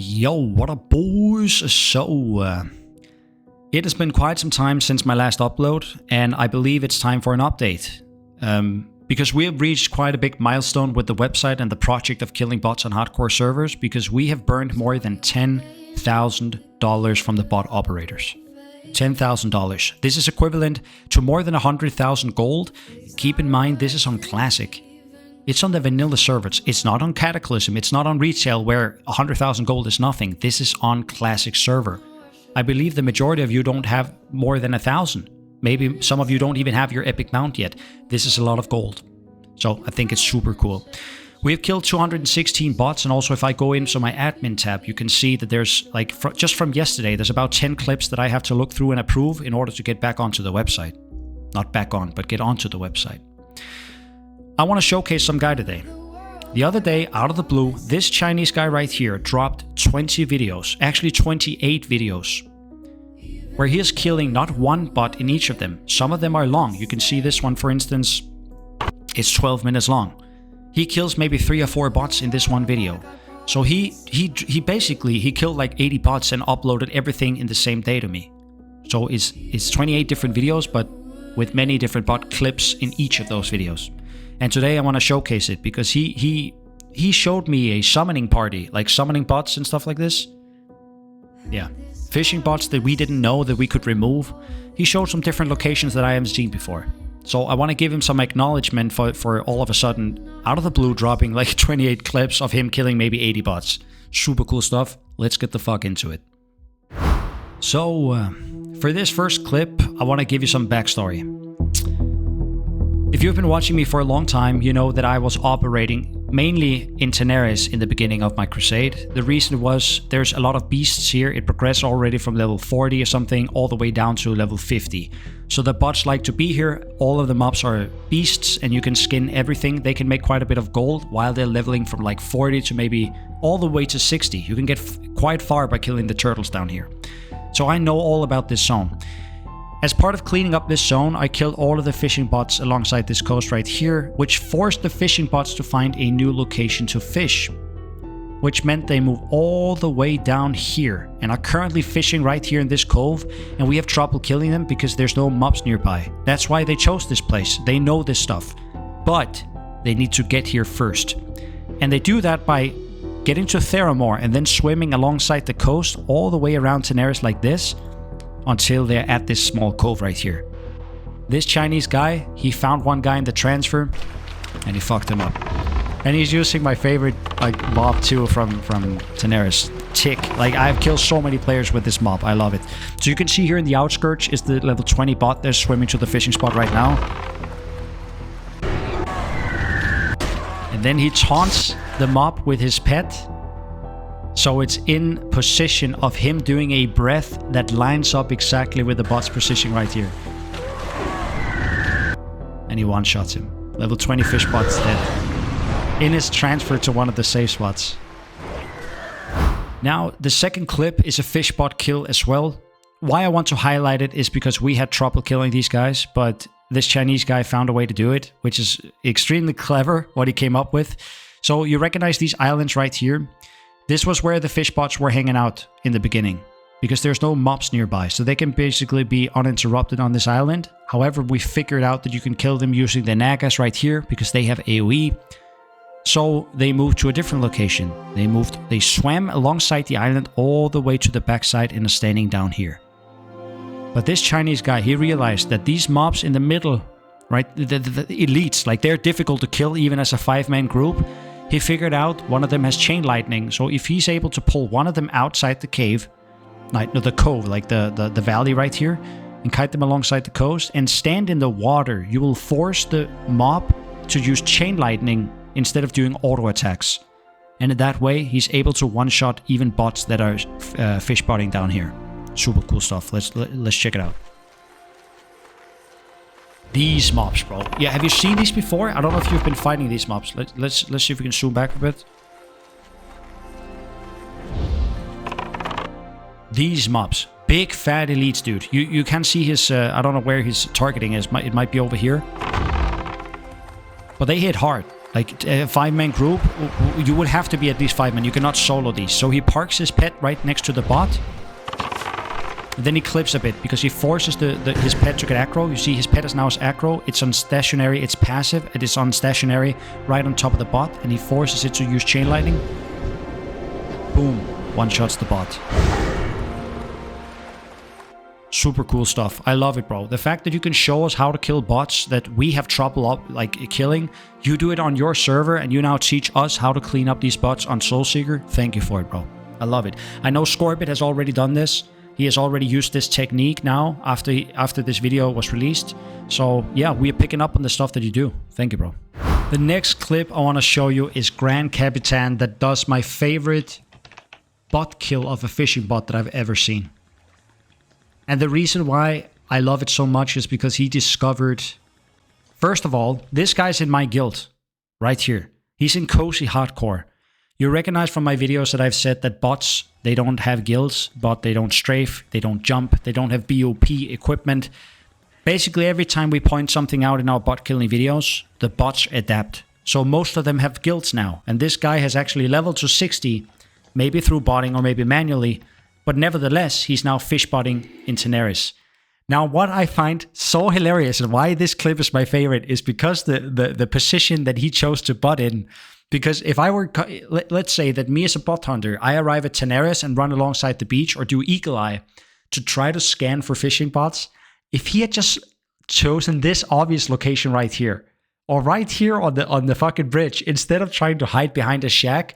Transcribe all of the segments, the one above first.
Yo, what up, boys? So, it has been quite some time since my last upload, and I believe it's time for an update. Because we have reached quite a big milestone with the website and the project of killing bots on hardcore servers, because we have burned more than $10,000 from the bot operators. $10,000. This is equivalent to more than 100,000 gold. Keep in mind, this is on Classic. It's on the vanilla servers. It's not on Cataclysm. It's not on retail where 100,000 gold is nothing. This is on Classic server. I believe the majority of you don't have more than 1,000. Maybe some of you don't even have your epic mount yet. This is a lot of gold. So I think it's super cool. We have killed 216 bots, and also if I go into my admin tab, you can see that there's like just from yesterday, there's about 10 clips that I have to look through and approve in order to get back onto the website. Not back on, but get onto the website. I want to showcase some guy today. The other day, out of the blue, this Chinese guy right here dropped 20 videos, actually 28 videos, where he is killing not one bot in each of them. Some of them are long. You can see this one, for instance, it's 12 minutes long. He kills maybe 3 or 4 bots in this one video. So he basically killed like 80 bots and uploaded everything in the same day to me. So it's 28 different videos, but with many different bot clips in each of those videos. And today I want to showcase it because he showed me a summoning party, like summoning bots and stuff like this. Yeah, fishing bots that we didn't know that we could remove. He showed some different locations that I haven't seen before. So I want to give him some acknowledgement for all of a sudden, out of the blue, dropping like 28 clips of him killing maybe 80 bots. Super cool stuff. Let's get the fuck into it. So, for this first clip, I want to give you some backstory. If you've been watching me for a long time, you know that I was operating mainly in Teneris in the beginning of my crusade. The reason was there's a lot of beasts here. It progressed already from level 40 or something all the way down to level 50. So the bots like to be here. All of the mobs are beasts and you can skin everything. They can make quite a bit of gold while they're leveling from like 40 to maybe all the way to 60. You can get quite far by killing the turtles down here. So I know all about this zone. As part of cleaning up this zone, I killed all of the fishing bots alongside this coast right here, which forced the fishing bots to find a new location to fish, which meant they move all the way down here and are currently fishing right here in this cove, and we have trouble killing them because there's no mobs nearby. That's why they chose this place. They know this stuff, but they need to get here first. And they do that by getting to Theramore and then swimming alongside the coast all the way around Teneris like this, until they're at this small cove right here. This Chinese guy, he found one guy in the transfer and he fucked him up. And he's using my favorite like mob too from Teneris, Tick. Like I've killed so many players with this mob. I love it. So you can see here in the outskirts is the level 20 bot. They're swimming to the fishing spot right now. And then he taunts the mob with his pet. So it's in position of him doing a breath that lines up exactly with the bot's position right here. And he one-shots him. Level 20 fish bot's dead. In his transfer to one of the safe spots. Now, the second clip is a fish bot kill as well. Why I want to highlight it is because we had trouble killing these guys, but this Chinese guy found a way to do it, which is extremely clever what he came up with. So you recognize these islands right here. This was where the fish bots were hanging out in the beginning, because there's no mobs nearby, so they can basically be uninterrupted on this island. However, we figured out that you can kill them using the Nagas right here, because they have AoE. So they moved to a different location. They swam alongside the island all the way to the backside and are standing down here. But this Chinese guy, he realized that these mobs in the middle, right, the elites, like they're difficult to kill even as a 5-man group. He figured out one of them has chain lightning, so if he's able to pull one of them outside the cave, like no, the cove, like the valley right here, and kite them alongside the coast and stand in the water, you will force the mob to use chain lightning instead of doing auto attacks. And in that way, he's able to one-shot even bots that are fish botting down here. Super cool stuff. Let's check it out. These mobs, bro. Yeah, have you seen these before? I don't know if you've been fighting these mobs. Let's see if we can zoom back a bit. These mobs. Big fat elites, dude. You can see his... I don't know where his targeting is. It might be over here. But they hit hard. Like a 5-man group, you would have to be at least 5 men. You cannot solo these. So he parks his pet right next to the bot. And then he clips a bit because he forces his pet to get aggro. You see his pet is now aggro. It's on stationary, it's passive. It is on stationary right on top of the bot. And he forces it to use chain lightning. Boom. One-shots the bot. Super cool stuff. I love it, bro. The fact that you can show us how to kill bots that we have trouble killing. You do it on your server and you now teach us how to clean up these bots on Soulseeker. Thank you for it, bro. I love it. I know Scorbit has already done this. He has already used this technique now after this video was released. So yeah, we are picking up on the stuff that you do. Thank you, bro. The next clip I want to show you is Grand Capitan that does my favorite bot kill of a fishing bot that I've ever seen. And the reason why I love it so much is because he discovered... First of all, this guy's in my guild. Right here. He's in Cozy Hardcore. You recognize from my videos that I've said that bots, they don't have guilds, but they don't strafe, they don't jump, they don't have BOP equipment. Basically, every time we point something out in our bot killing videos, the bots adapt. So most of them have guilds now. And this guy has actually leveled to 60, maybe through botting or maybe manually. But nevertheless, he's now fish botting in Teneris. Now, what I find so hilarious and why this clip is my favorite is because the position that he chose to bot in. Because if I were, let's say that me as a bot hunter, I arrive at Teneris and run alongside the beach or do Eagle Eye to try to scan for fishing bots. If he had just chosen this obvious location right here, or right here on the fucking bridge, instead of trying to hide behind a shack,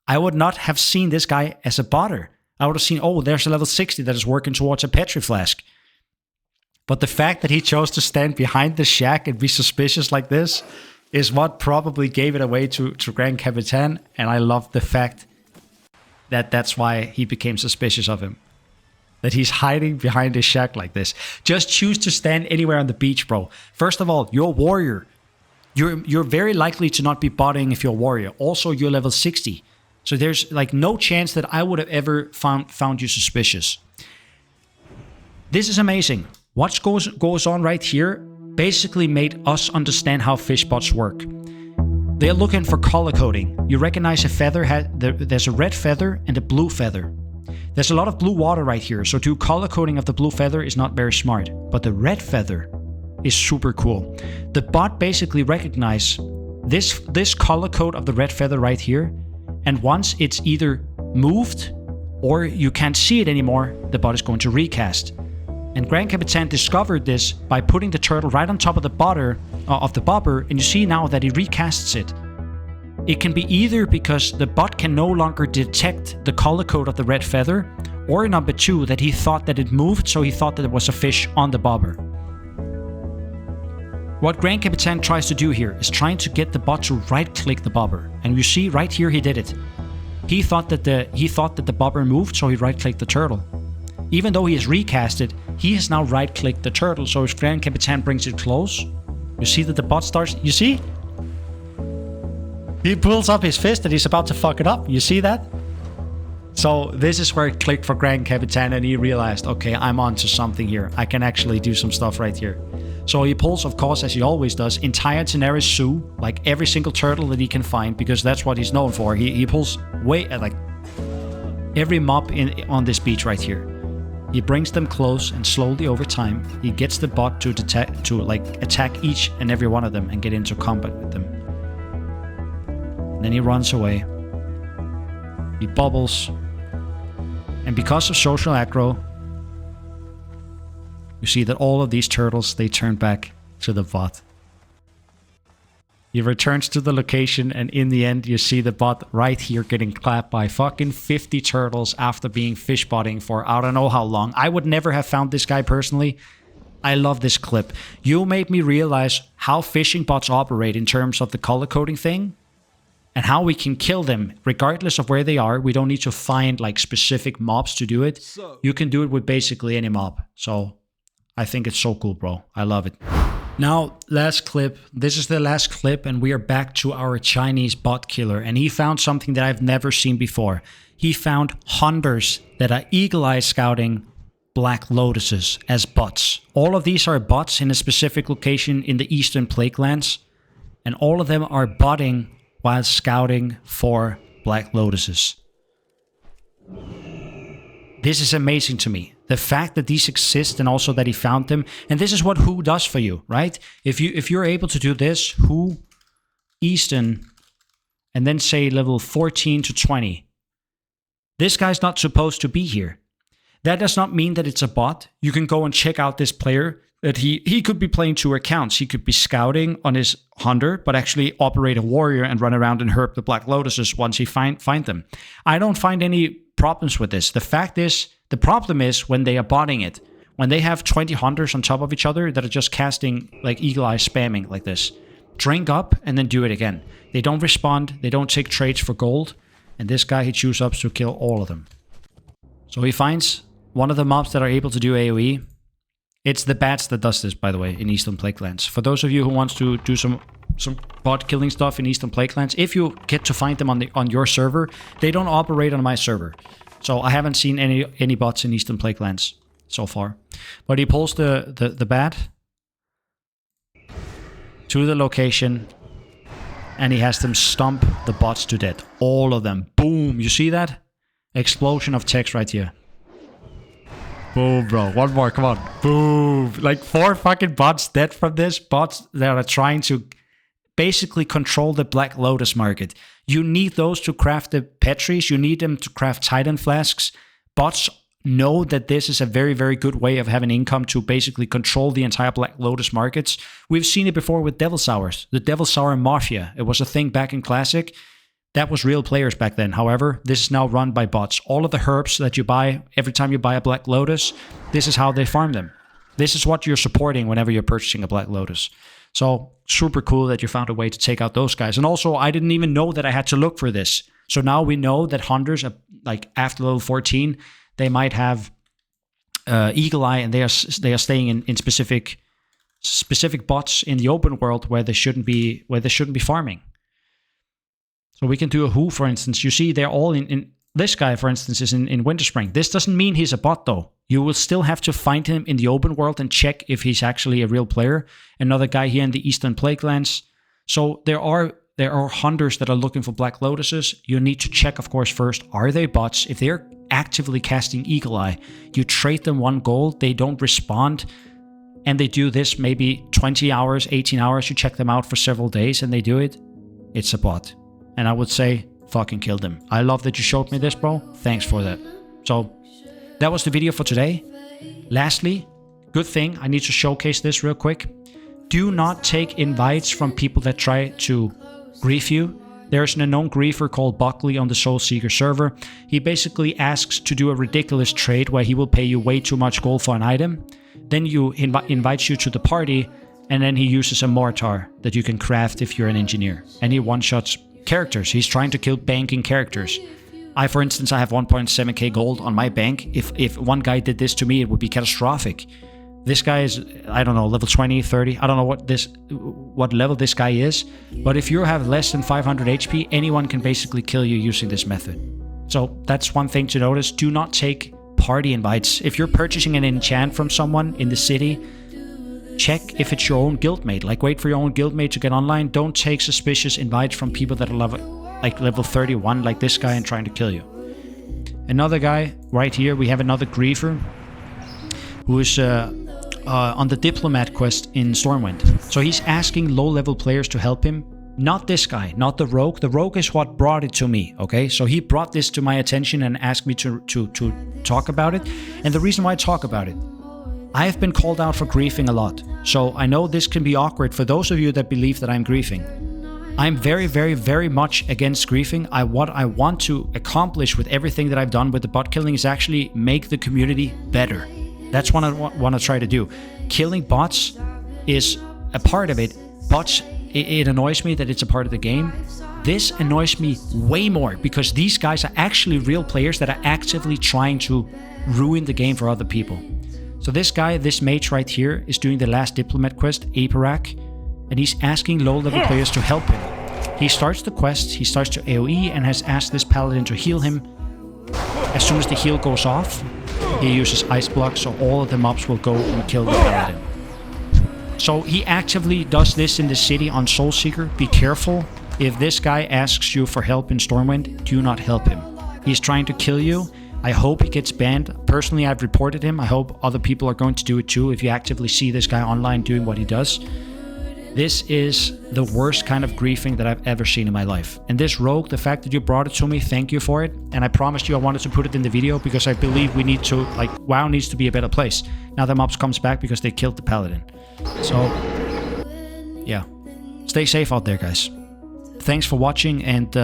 I would not have seen this guy as a botter. I would have seen, oh, there's a level 60 that is working towards a Petri flask. But the fact that he chose to stand behind the shack and be suspicious like this is what probably gave it away to Grand Capitan. And I love the fact that that's why he became suspicious of him. That he's hiding behind his shack like this. Just choose to stand anywhere on the beach, bro. First of all, you're a warrior. You're very likely to not be botting if you're a warrior. Also, you're level 60. So there's like no chance that I would have ever found you suspicious. This is amazing. What goes on right here basically made us understand how fish bots work. They're looking for color coding. You recognize a feather, there's a red feather and a blue feather. There's a lot of blue water right here, so do color coding of the blue feather is not very smart. But the red feather is super cool. The bot basically recognizes this color code of the red feather right here, and once it's either moved or you can't see it anymore, the bot is going to recast. And Grand Capitan discovered this by putting the turtle right on top of the bobber, and you see now that he recasts it. It can be either because the bot can no longer detect the color code of the red feather, or number 2, that he thought that it moved, so he thought that there was a fish on the bobber. What Grand Capitan tries to do here is trying to get the bot to right-click the bobber, and you see right here he did it. He thought that the bobber moved, so he right-clicked the turtle. Even though he has recasted, he has now right-clicked the turtle, so if Grand Capitan brings it close, you see that the bot starts... You see? He pulls up his fist and he's about to fuck it up. You see that? So this is where it clicked for Grand Capitan and he realized, okay, I'm onto something here. I can actually do some stuff right here. So he pulls, of course, as he always does, entire Teneris Zoo, like every single turtle that he can find, because that's what he's known for. He pulls way like every mob on this beach right here. He brings them close, and slowly over time, he gets the bot to attack each and every one of them and get into combat with them. And then he runs away. He bubbles. And because of social aggro, you see that all of these turtles, they turn back to the bot. He returns to the location, and in the end, you see the bot right here getting clapped by fucking 50 turtles after being fish botting for I don't know how long. I would never have found this guy personally. I love this clip. You made me realize how fishing bots operate in terms of the color coding thing, and how we can kill them regardless of where they are. We don't need to find like specific mobs to do it. You can do it with basically any mob. So I think it's so cool, bro. I love it. Now, last clip. This is the last clip, and we are back to our Chinese bot killer. And he found something that I've never seen before. He found hunters that are eagle-eye scouting black lotuses as bots. All of these are bots in a specific location in the eastern Plaguelands. And all of them are botting while scouting for Black Lotuses. This is amazing to me. The fact that these exist and also that he found them. And this is what Who does for you, right? If you're able to do this, Who, Easton, and then say level 14 to 20. This guy's not supposed to be here. That does not mean that it's a bot. You can go and check out this player. That he could be playing 2 accounts. He could be scouting on his hunter, but actually operate a warrior and run around and herb the Black Lotuses once he find them. I don't find any problems with this. The problem is when they are botting it. When they have 20 hunters on top of each other that are just casting like eagle eye spamming like this. Drink up and then do it again. They don't respond. They don't take trades for gold. And this guy, he chooses up to kill all of them. So he finds one of the mobs that are able to do AoE. It's the bats that does this, by the way, in Eastern Plaguelands. For those of you who wants to do some bot killing stuff in Eastern Plaguelands, if you get to find them on your server, they don't operate on my server. So I haven't seen any bots in Eastern Plaguelands so far. But he pulls the bat to the location, and he has them stomp the bots to death. All of them. Boom. You see that? Explosion of text right here. Boom, bro. One more. Come on. Boom. Like 4 fucking bots dead from this. Bots that are trying to basically control the Black Lotus market. You need those to craft the Petries. You need them to craft Titan flasks. Bots know that this is a very, very good way of having income to basically control the entire Black Lotus markets. We've seen it before with Devil Sours. The Devil Sour Mafia. It was a thing back in Classic. That was real players back then. However, this is now run by bots. All of the herbs that you buy, every time you buy a Black Lotus, this is how they farm them. This is what you're supporting whenever you're purchasing a Black Lotus. So, super cool that you found a way to take out those guys. And also, I didn't even know that I had to look for this. So now we know that hunters, like after level 14, they might have Eagle Eye, and they are staying in specific bots in the open world where they shouldn't be farming. So we can do a Who, for instance. You see, they're all in this guy, for instance, is in Winterspring. This doesn't mean he's a bot, though. You will still have to find him in the open world and check if he's actually a real player. Another guy here in the Eastern Plaguelands. So there are hunters that are looking for Black Lotuses. You need to check, of course, first, are they bots? If they're actively casting Eagle Eye, you trade them 1 gold, they don't respond, and they do this maybe 20 hours, 18 hours, you check them out for several days and they do it, it's a bot. And I would say, fucking kill them. I love that you showed me this, bro. Thanks for that. So, that was the video for today. Lastly, good thing, I need to showcase this real quick. Do not take invites from people that try to grief you. There's an unknown griefer called Buckley on the Soul Seeker server. He basically asks to do a ridiculous trade where he will pay you way too much gold for an item. Then he invites you to the party, and then he uses a mortar that you can craft if you're an engineer. And he one-shots characters. He's trying to kill banking characters. For instance, I have 1.7k gold on my bank. If one guy did this to me, it would be catastrophic. This guy is, I don't know, level 20, 30. I don't know what level this guy is. But if you have less than 500 HP, anyone can basically kill you using this method. So that's one thing to notice. Do not take party invites. If you're purchasing an enchant from someone in the city, check if it's your own guildmate. Like, wait for your own guildmate to get online. Don't take suspicious invites from people that are level 31, like this guy, and trying to kill you. Another guy right here, we have another griefer who is on the diplomat quest in Stormwind. So he's asking low-level players to help him. Not this guy, not the rogue. The rogue is what brought it to me, okay? So he brought this to my attention and asked me to talk about it. And the reason why I talk about it, I have been called out for griefing a lot. So I know this can be awkward for those of you that believe that I'm griefing. I'm very, very, very much against griefing. What I want to accomplish with everything that I've done with the bot killing is actually make the community better. That's what I want to try to do. Killing bots is a part of it. Bots, it annoys me that it's a part of the game. This annoys me way more because these guys are actually real players that are actively trying to ruin the game for other people. So this guy, this mage right here, is doing the last diplomat quest, Aparak, and he's asking low-level players to help him. He starts the quest, he starts to AoE, and has asked this paladin to heal him. As soon as the heal goes off, he uses ice block, so all of the mobs will go and kill the paladin. So he actively does this in the city on Soulseeker. Be careful. If this guy asks you for help in Stormwind, do not help him. He's trying to kill you. I hope he gets banned. Personally, I've reported him. I hope other people are going to do it too if you actively see this guy online doing what he does. This is the worst kind of griefing that I've ever seen in my life. And this rogue, the fact that you brought it to me, thank you for it. And I promised you I wanted to put it in the video because I believe we need to, like, WoW needs to be a better place. Now the mobs comes back because they killed the paladin. So, yeah. Stay safe out there, guys. Thanks for watching, and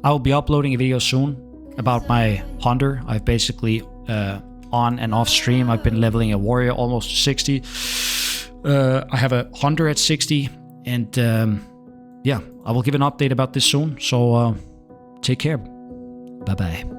I will be uploading a video soon about my hunter. I've basically, on and off stream, I've been leveling a warrior almost 60. I have a hunter at 60, and yeah, I will give an update about this soon. So take care. Bye bye.